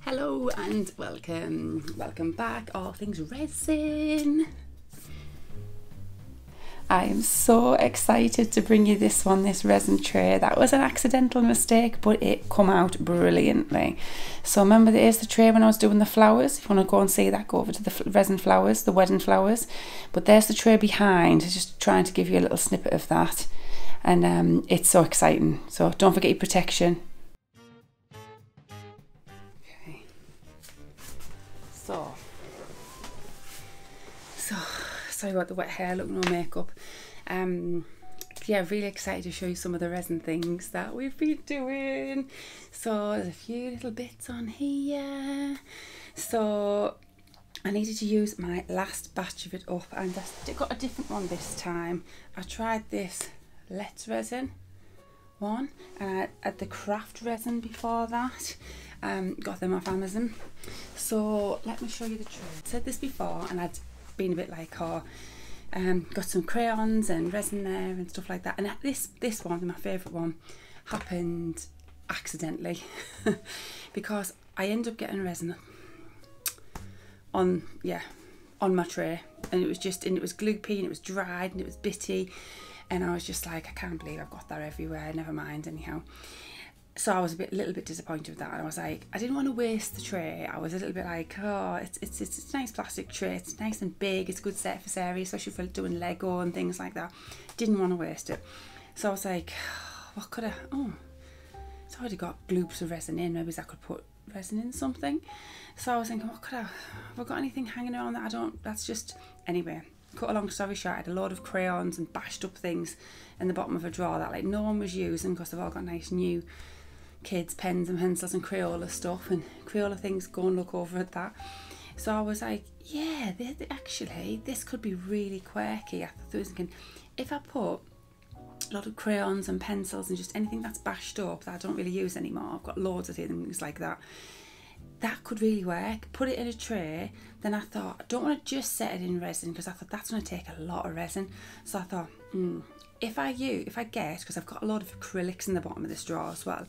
Hello and welcome back, all things resin. I am so excited to bring you this resin tray. That was an accidental mistake, but it come out brilliantly. So remember, there's the tray when I was doing the flowers. If you want to go and see that, go over to the resin flowers, the wedding flowers. But there's the tray behind, just trying to give you a little snippet of that. And it's so exciting. So don't forget your protection. Okay. So sorry about the wet hair, look, no makeup. Yeah, really excited to show you some of the resin things that we've been doing. So there's a few little bits on here. So I needed to use my last batch of it up, and I got a different one this time. I tried this Let's Resin one, and I had the craft resin before that. Got them off Amazon. So let me show you the tray. I said this before, and I'd been a bit like, oh, got some crayons and resin there and stuff like that. And this one, my favourite one, happened accidentally because I ended up getting resin on my tray, and it was gloopy and it was dried and it was bitty, and I was just like, I can't believe I've got that everywhere. Never mind, anyhow. So I was a little bit disappointed with that, and I was like, I didn't want to waste the tray. I was a little bit like, oh, it's a nice plastic tray, it's nice and big, it's a good surface area, especially for doing Lego and things like that. Didn't want to waste it. So I was like, what could I, it's already got gloops of resin in, maybe I could put resin in something. So I was thinking, what could have I got anything hanging around that I don't, that's just, anyway, cut a long story short, I had a load of crayons and bashed up things in the bottom of a drawer that like no one was using, because they've all got nice new kids pens and pencils and Crayola stuff, and Crayola things, go and look over at that. So I was like, yeah, actually this could be really quirky. I was thinking, if I put a lot of crayons and pencils and just anything that's bashed up that I don't really use anymore, I've got loads of things like that, that could really work. Put it in a tray. Then I thought, I don't want to just set it in resin, because I thought that's going to take a lot of resin. So I thought, if I get, because I've got a lot of acrylics in the bottom of this drawer as well,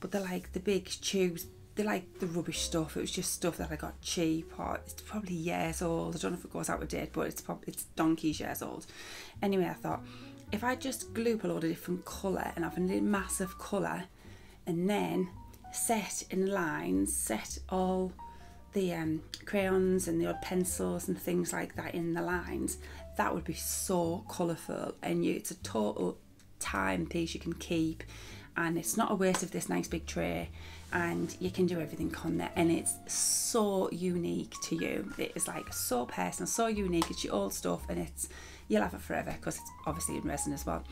but they're like the big tubes, they're like the rubbish stuff. It was just stuff that I got cheap, or it's probably years old. I don't know if it goes out of date, but it's donkey's years old. Anyway, I thought, if I just gloop a load of different colour and have a massive colour, and then set in lines, set all the crayons and the odd pencils and things like that in the lines, that would be so colourful, and it's a total timepiece you can keep, and it's not a waste of this nice big tray, and you can do everything on there, and it's so unique to you. It is like so personal, so unique. It's your old stuff, and you'll have it forever, because it's obviously in resin as well.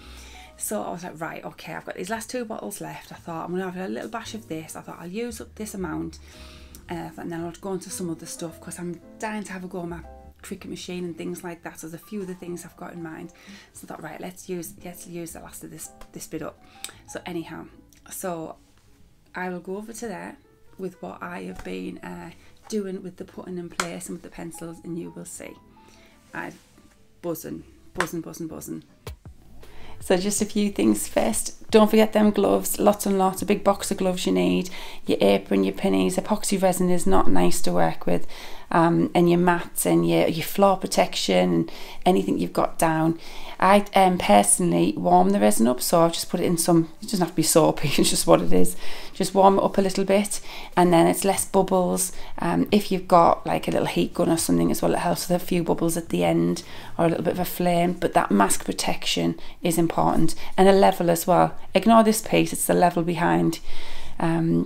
So I was like, right, okay, I've got these last 2 bottles left. I thought, I'm going to have a little batch of this. I thought I'll use up this amount, and then I'll go into some other stuff, because I'm dying to have a go on my Cricut machine and things like that. So there's a few of the things I've got in mind. So I thought, right, let's use the last of this bit up. So anyhow, so I will go over to there with what I have been doing with the putting in place and with the pencils, and you will see. I'm buzzing. So just a few things first. Don't forget them gloves, lots and lots, a big box of gloves you need, your apron, your pinnies. Epoxy resin is not nice to work with, and your mats and your floor protection and anything you've got down. I personally warm the resin up, so I've just put it in some, it doesn't have to be soapy, it's just what it is. Just warm it up a little bit, and then it's less bubbles. If you've got like a little heat gun or something as well, it helps with a few bubbles at the end, or a little bit of a flame. But that mask protection is important, and a level as well. Ignore this piece, it's the level behind,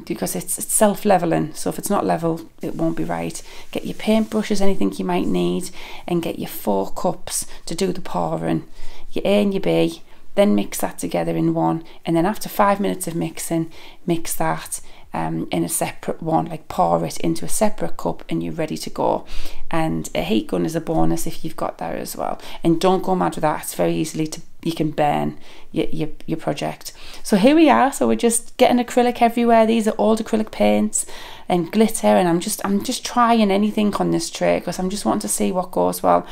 because it's self-leveling, so if it's not level, it won't be right. Get your paint brushes, anything you might need, and get your 4 cups to do the pouring, your A and your B, then mix that together in one, and then after 5 minutes of mixing, mix that in a separate one, like pour it into a separate cup, and you're ready to go. And a heat gun is a bonus if you've got that as well, and don't go mad with that. It's very easily you can burn your project. So here we are. So we're just getting acrylic everywhere. These are old acrylic paints and glitter, and I'm just trying anything on this tray, because I'm just wanting to see what goes well.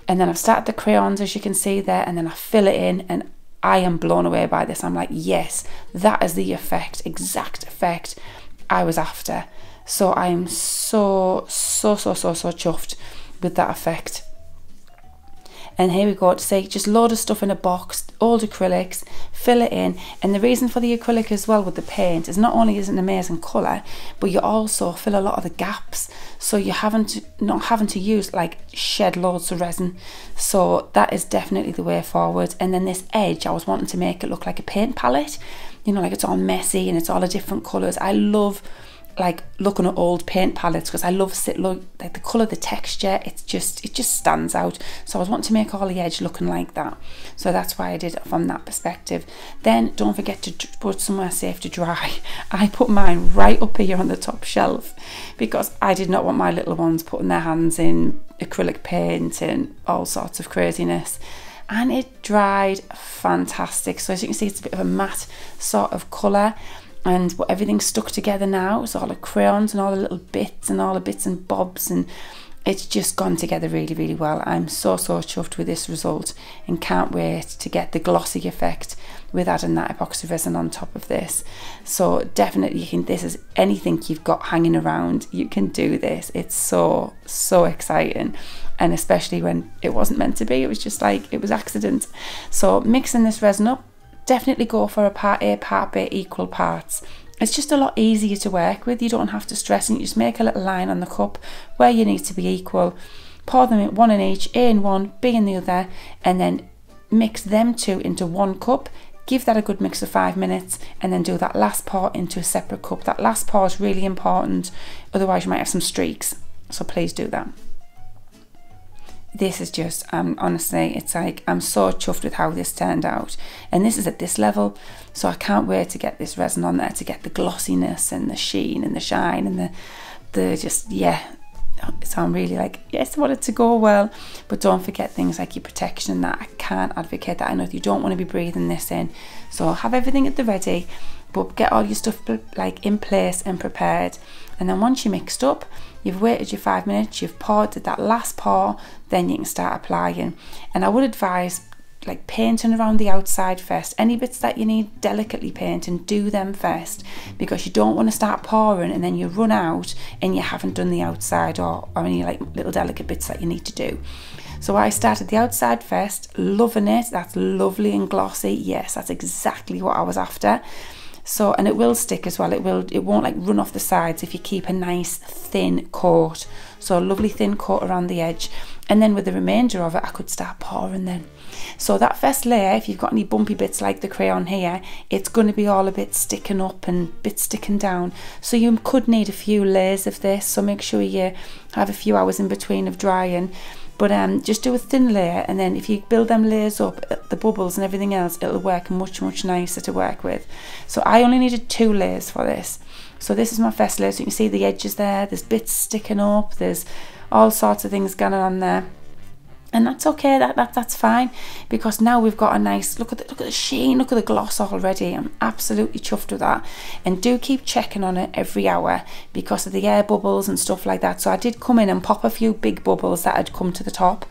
And then I've started the crayons, as you can see there, and then I fill it in, and I am blown away by this. I'm like, yes, that is the exact effect I was after. So I'm so chuffed with that effect. And here we go, to say just load of stuff in a box, old acrylics, fill it in. And the reason for the acrylic as well with the paint is not only is it an amazing colour, but you also fill a lot of the gaps. So you not having to use like shed loads of resin. So that is definitely the way forward. And then this edge, I was wanting to make it look like a paint palette, you know, like it's all messy and it's all of different colours. I love like looking at old paint palettes because I love like the colour, the texture, it just stands out. So I was wanting to make all the edge looking like that, so that's why I did it from that perspective. Then don't forget to put somewhere safe to dry. I put mine right up here on the top shelf because I did not want my little ones putting their hands in acrylic paint and all sorts of craziness. And it dried fantastic. So as you can see, it's a bit of a matte sort of colour, and everything's stuck together now. So all the crayons and all the little bits and all the bits and bobs, and it's just gone together really well. I'm so chuffed with this result and can't wait to get the glossy effect with adding that epoxy resin on top of this. So definitely you can, this is anything you've got hanging around, you can do this. It's so exciting, and especially when it wasn't meant to be, it was just like it was accident. So mixing this resin up, definitely go for a part A, part B equal parts. It's just a lot easier to work with. You don't have to stress, and you just make a little line on the cup where you need to be equal. Pour them in, one in each, A in one, B in the other, and then mix them two into one cup. Give that a good mix of 5 minutes, and then do that last pour into a separate cup. That last pour is really important, otherwise you might have some streaks. So please do that. This is just, honestly, it's like, I'm so chuffed with how this turned out. And this is at this level, so I can't wait to get this resin on there to get the glossiness and the sheen and the shine and the just, yeah. So I'm really like, yes, I want it to go well, but don't forget things like your protection and that. I can't advocate that. I know you don't want to be breathing this in. So have everything at the ready, but get all your stuff like in place and prepared. And then once you're mixed up, you've waited your 5 minutes, you've poured, did that last pour, then you can start applying. And I would advise like painting around the outside first. Any bits that you need delicately painting, do them first, because you don't want to start pouring and then you run out and you haven't done the outside or any like little delicate bits that you need to do. So I started the outside first, loving it. That's lovely and glossy. Yes, that's exactly what I was after. So, and it will stick as well. It won't like run off the sides if you keep a nice thin coat. So a lovely thin coat around the edge. And then with the remainder of it, I could start pouring then. So that first layer, if you've got any bumpy bits like the crayon here, it's going to be all a bit sticking up and bits sticking down. So you could need a few layers of this. So make sure you have a few hours in between of drying. But just do a thin layer, and then if you build them layers up, the bubbles and everything else, it'll work much nicer to work with. So I only needed 2 layers for this. So this is my first layer. So you can see the edges there, there's bits sticking up, there's all sorts of things going on there. And that's okay, that's fine, because now we've got a nice, look at the sheen, look at the gloss already. I'm absolutely chuffed with that. And do keep checking on it every hour because of the air bubbles and stuff like that. So I did come in and pop a few big bubbles that had come to the top.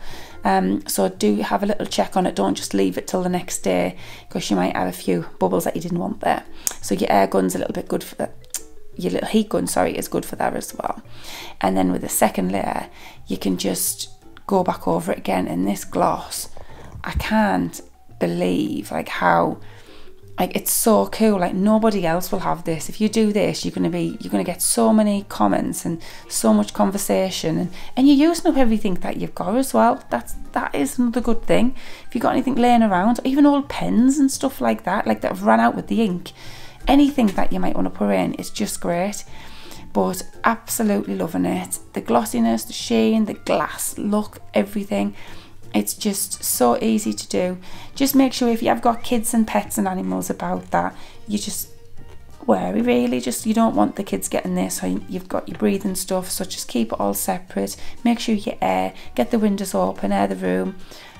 So do have a little check on it. Don't just leave it till the next day, because you might have a few bubbles that you didn't want there. So your air gun's a little bit good for that. Your little heat gun, sorry, is good for that as well. And then with the second layer, you can just go back over it again. And this gloss, I can't believe like how, like, it's so cool. Like nobody else will have this. If you do this, you're gonna get so many comments and so much conversation, and you're using up everything that you've got as well. That is another good thing. If you've got anything laying around, even old pens and stuff like that have run out with the ink, anything that you might want to put in, it's just great. But absolutely loving it. The glossiness, the sheen, the glass look, everything. It's just so easy to do. Just make sure if you have got kids and pets and animals about that, you just wary really. Just, you don't want the kids getting this, or you've got your breathing stuff, so just keep it all separate. Make sure you get the windows open, air the room.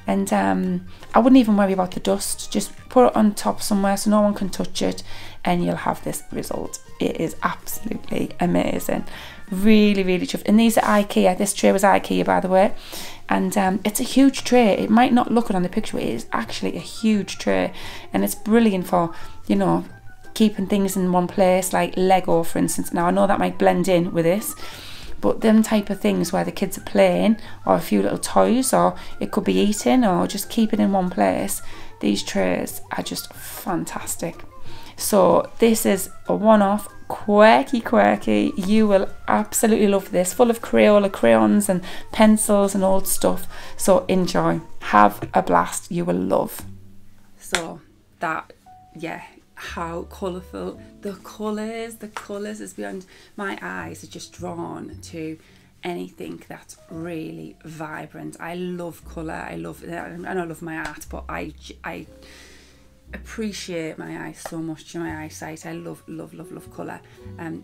And I wouldn't even worry about the dust. Just put it on top somewhere so no one can touch it, and you'll have this result. It is absolutely amazing. Really, really chuffed. And these are IKEA. This tray was IKEA, by the way. And it's a huge tray. It might not look it on the picture, but it is actually a huge tray. And it's brilliant for, you know, keeping things in one place, like Lego, for instance. Now, I know that might blend in with this, but them type of things where the kids are playing, or a few little toys, or it could be eating, or just keep it in one place, these trays are just fantastic. So this is a one-off, quirky. You will absolutely love this, full of Crayola crayons and pencils and old stuff. So enjoy, have a blast, you will love. So that, yeah, how colourful, the colours is beyond. My eyes are just drawn to anything that's really vibrant. I love colour, I love my art, but I appreciate my eyes so much, to my eyesight. I love colour.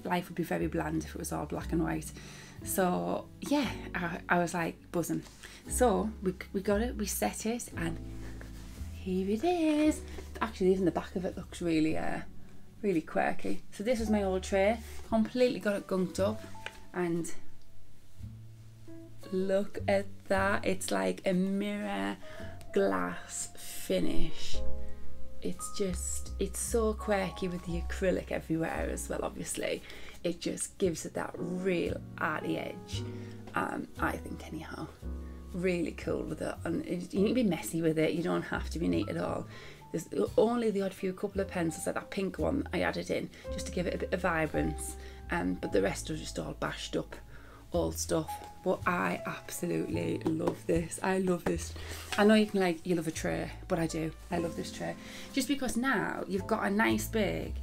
Life would be very bland if it was all black and white. So yeah, I was like buzzing. So we got it, we set it, and here it is. Actually, even the back of it looks really really quirky. So this was my old tray, completely got it gunked up, and look at that. It's like a mirror glass finish. It's so quirky with the acrylic everywhere as well, obviously. It just gives it that real arty edge, I think, anyhow. Really cool with it. And you need to be messy with it, you don't have to be neat at all. There's only the odd couple of pencils, like that pink one I added in just to give it a bit of vibrance, but the rest are just all bashed up old stuff. But I absolutely love this. I love this. I know you can, like, you love a tray, but I do. I love this tray just because now you've got a nice big,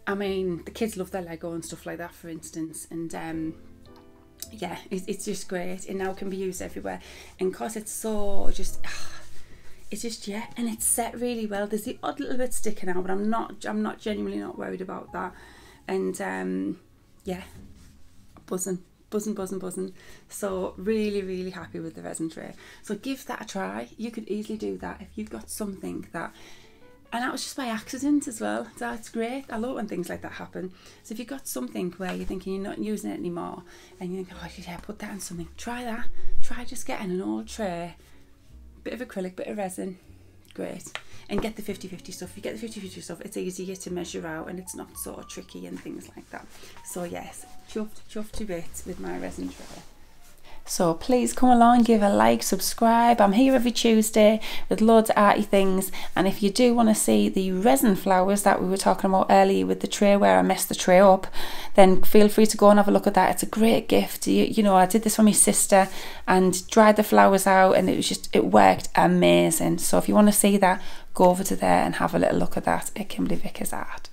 I mean, the kids love their Lego and stuff like that, for instance, and yeah, it's just great. It now can be used everywhere, and because it's so just it's just, yeah, and it's set really well. There's the odd little bit sticking out, but I'm not genuinely not worried about that. And yeah, buzzing. So really happy with the resin tray. So give that a try. You could easily do that if you've got something that, and that was just by accident as well. So that's great. I love when things like that happen. So if you've got something where you're thinking you're not using it anymore, and you think, oh yeah, put that in something, try that. Try just getting an old tray, bit of acrylic, bit of resin, great. And get the 50-50 stuff. You get the 50-50 stuff, it's easier to measure out, and it's not so tricky and things like that. So yes, chuffed to bits with my resin tray. So please come along, give a like, subscribe. I'm here every Tuesday with loads of arty things. And if you do want to see the resin flowers that we were talking about earlier with the tray where I messed the tray up, then feel free to go and have a look at that. It's a great gift. You know, I did this for my sister and dried the flowers out, and it worked amazing. So if you want to see that, go over to there and have a little look at that at Kimberly Vickers Art.